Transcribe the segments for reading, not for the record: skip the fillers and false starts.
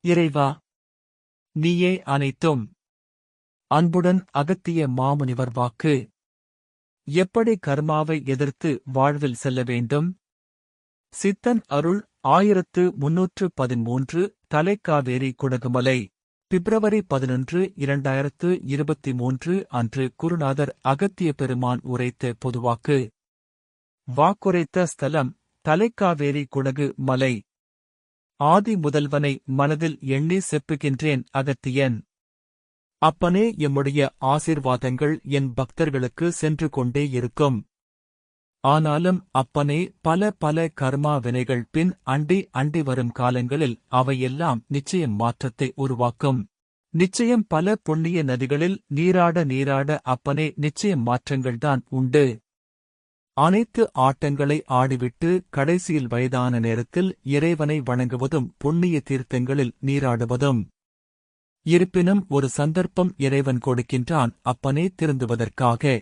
இறைவா, நீயே அனைத்தும். அன்புடன் அகத்திய மாமுனிவர் வாக்கு. எப்படி கர்மாவை எதிர்த்து வாழ்வில் செல்ல வேண்டும்? சித்தன் அருள் 1313 தலைக்காவேரி குடகுமலை. பிப்ரவரி 11, 2023 அன்று குருநாதர் அகத்திய பெருமான் உரைத்த பொதுவாக்கு. வாக்குரைத்த ஸ்தலம் தலைக்காவேரி குடகு மலை. ஆதி முதல்வனை மனதில் எண்ணி செப்புகின்றேன் அகத்தியன். அப்பனே, எம்முடைய ஆசீர்வாதங்கள் என் பக்தர்களுக்கு சென்று கொண்டே இருக்கும். ஆனாலும் அப்பனே, பல பல கர்மா வினைகள் பின் அண்டி வரும் காலங்களில் அவையெல்லாம் நிச்சயம் மாற்றத்தை உருவாக்கும். நிச்சயம் பல புண்ணிய நதிகளில் நீராட அப்பனே, நிச்சயம் மாற்றங்கள்தான் உண்டு. அனைத்து ஆட்டங்களை ஆடிவிட்டு கடைசியில் வயதான நேரத்தில் இறைவனை வணங்குவதும் புண்ணிய தீர்த்தங்களில் நீராடுவதும். இருப்பினும் ஒரு சந்தர்ப்பம் இறைவன் கொடுக்கின்றான் அப்பனே திருந்துவதற்காக.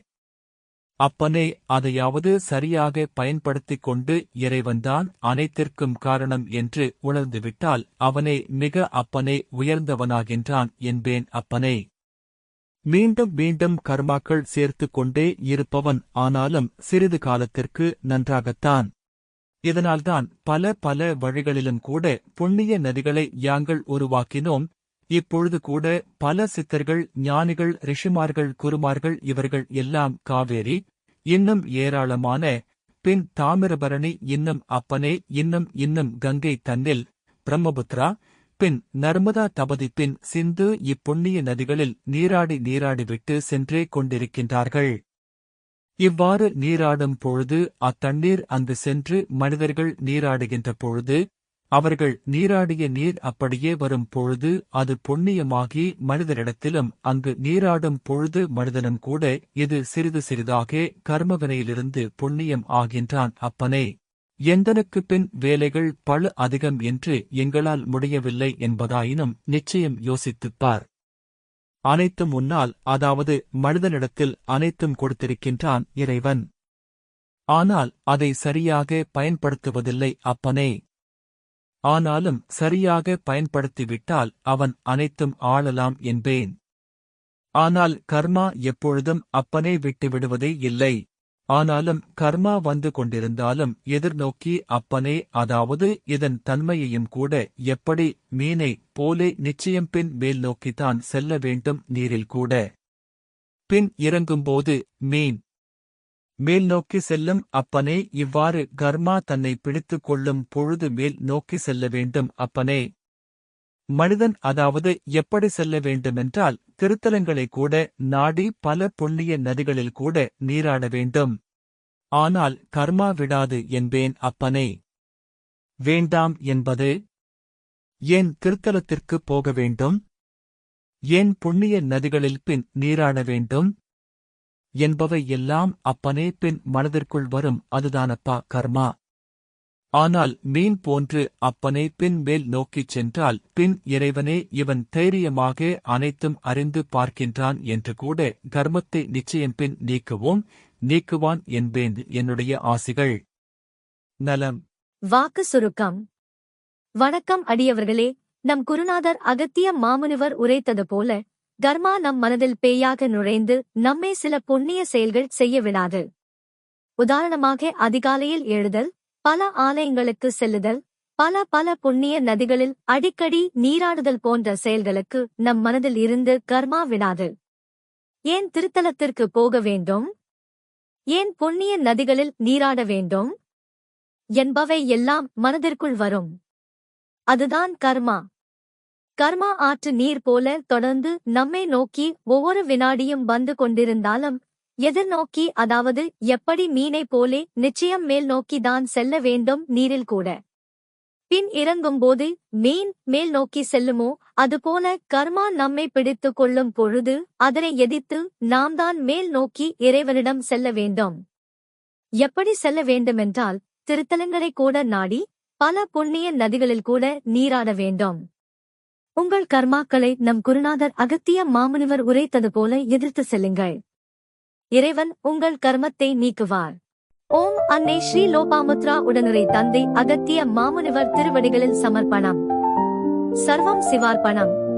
அப்பனே, அதையாவது சரியாக பயன்படுத்திக் கொண்டு இறைவன்தான் அனைத்திற்கும் காரணம் என்று உணர்ந்துவிட்டால் அவனே மிக அப்பனே உயர்ந்தவனாகின்றான் என்பேன் அப்பனே. மீண்டும் மீண்டும் கர்மாக்கள் சேர்த்துக் கொண்டே இருப்பவன் ஆனாலும் சிறிது காலத்திற்கு நன்றாகத்தான். இதனால்தான் பல பல வழிகளிலும் கூட புண்ணிய நதிகளை யாங்கள் உருவாக்கினோம். இப்பொழுது கூட பல சித்தர்கள், ஞானிகள், ரிஷிமார்கள், குருமார்கள் இவர்கள் எல்லாம் காவேரி, இன்னும் ஏராளமான, பின் தாமிரபரணி, இன்னும் அப்பனே, இன்னும் கங்கை தன்னில், பிரம்மபுத்ரா, பின் நர்மதா, தபதி, பின் சிந்து இப்புண்ணிய நதிகளில் நீராடிவிட்டு சென்றே கொண்டிருக்கின்றார்கள். இவ்வாறு நீராடும் பொழுது அத்தண்ணீர் அங்கு சென்று மனிதர்கள் நீராடுகின்ற பொழுது, அவர்கள் நீராடிய நீர் அப்படியே வரும் பொழுது அது புண்ணியமாகி மனிதரிடத்திலும் அங்கு நீராடும் பொழுது மனிதனும் கூட இது சிறிது சிறிதாக கர்மவினையிலிருந்து புண்ணியம் ஆகின்றான் அப்பனே. எந்தனுக்குப் பின் வேலைகள் பழு அதிகம் என்று எங்களால் முடியவில்லை என்பதாயினும் நிச்சயம் யோசித்துப்பார். அனைத்தும் உன்னால், அதாவது மனிதனிடத்தில் அனைத்தும் கொடுத்திருக்கின்றான் இறைவன். ஆனால் அதை சரியாக பயன்படுத்துவதில்லை அப்பனே. ஆனாலும் சரியாக பயன்படுத்திவிட்டால் அவன் அனைத்தும் ஆளலாம் என்பேன். ஆனால் கர்மா எப்பொழுதும் அப்பனே விட்டுவிடுவதே இல்லை. ஆனாலும் கர்மா வந்து கொண்டிருந்தாலும் எதிர்நோக்கி அப்பனே, அதாவது இதன் தன்மையையும் கூட எப்படி மீனை போலே நிச்சயம் பின் மேல் நோக்கித்தான் செல்ல வேண்டும். நீரில் கூட பின் இறங்கும்போது மீன் மேல் நோக்கி செல்லும் அப்பனே. இவ்வாறு கர்மா தன்னை பிடித்துக் கொள்ளும் பொழுது மேல் நோக்கி செல்ல வேண்டும் அப்பனே. மனிதன் அதாவது எப்படி செல்ல வேண்டுமென்றால் திருத்தலங்களை கூட நாடி பல புண்ணிய நதிகளில் கூட நீராட வேண்டும். ஆனால் கர்மா விடாது என்பேன் அப்பனே. வேண்டாம் என்பது ஏன் திருத்தலத்திற்கு போக வேண்டும்? ஏன் புண்ணிய நதிகளில் பின் நீராட வேண்டும் என்பவை எல்லாம் அப்பனே பின் மனதிற்குள் வரும். அதுதானப்பா கர்மா. ஆனால் மீன் போன்று அப்பனே பின் மேல் நோக்கிச் சென்றால் பின் இறைவனே இவன் தைரியமாக அனைத்தும் அறிந்து பார்க்கின்றான் என்று கூட கர்மத்தை நிச்சயம் பின் நீக்குவான் என்பேன். என்னுடைய ஆசிகள். நலம். வாக்கு சுருக்கம். வணக்கம் அடியவர்களே. நம் குருநாதர் அகத்திய மாமுனிவர் உரைத்தது போல கர்மா நம் மனதில் பேயாக நுழைந்து நம்மை சில புண்ணிய செயல்கள் செய்ய விடாது. உதாரணமாக அதிகாலையில் எழுதல், பல ஆலயங்களுக்கு செல்லுதல், பல புண்ணிய நதிகளில் அடிக்கடி நீராடுதல் போன்ற செயல்களுக்கு நம் மனதில் இருந்து கர்மா விடாது. ஏன் திருத்தலத்திற்கு போக வேண்டும்? ஏன் புண்ணிய நதிகளில் நீராட வேண்டும் என்பவை எல்லாம் மனதிற்குள் வரும். அதுதான் கர்மா. கர்மா ஆற்று நீர் போல தொடர்ந்து நம்மை நோக்கி ஒவ்வொரு வினாடியும் வந்து கொண்டிருந்தாலும் எதிர்நோக்கி, அதாவது எப்படி மீனை போலே நிச்சயம் மேல் நோக்கிதான் செல்ல வேண்டும். நீரில் கூட பின் இறங்கும்போது மீன் மேல் நோக்கி செல்லுமோ அதுபோல கர்மா நம்மை பிடித்துக் கொள்ளும் பொழுது அதனை எதிர்த்து நாம் தான் மேல் நோக்கி இறைவனிடம் செல்ல வேண்டும். எப்படி செல்ல வேண்டுமென்றால் திருத்தலங்களை கூட நாடி பல புண்ணிய நதிகளில் கூட நீராட வேண்டும். உங்கள் கர்மாக்களை நம் குருநாதர் அகத்திய மாமுனிவர் உரைத்தது போல எதிர்த்து செல்லுங்கள். இறைவன் உங்கள் கர்மத்தை நீக்குவார். ஓம் அன்னை ஸ்ரீ லோபாமுத்ரா உடனுரை தந்தை அகத்திய மாமுனிவர் திருவடிகளில் சமர்ப்பணம். சர்வம் சிவார்ப்பணம்.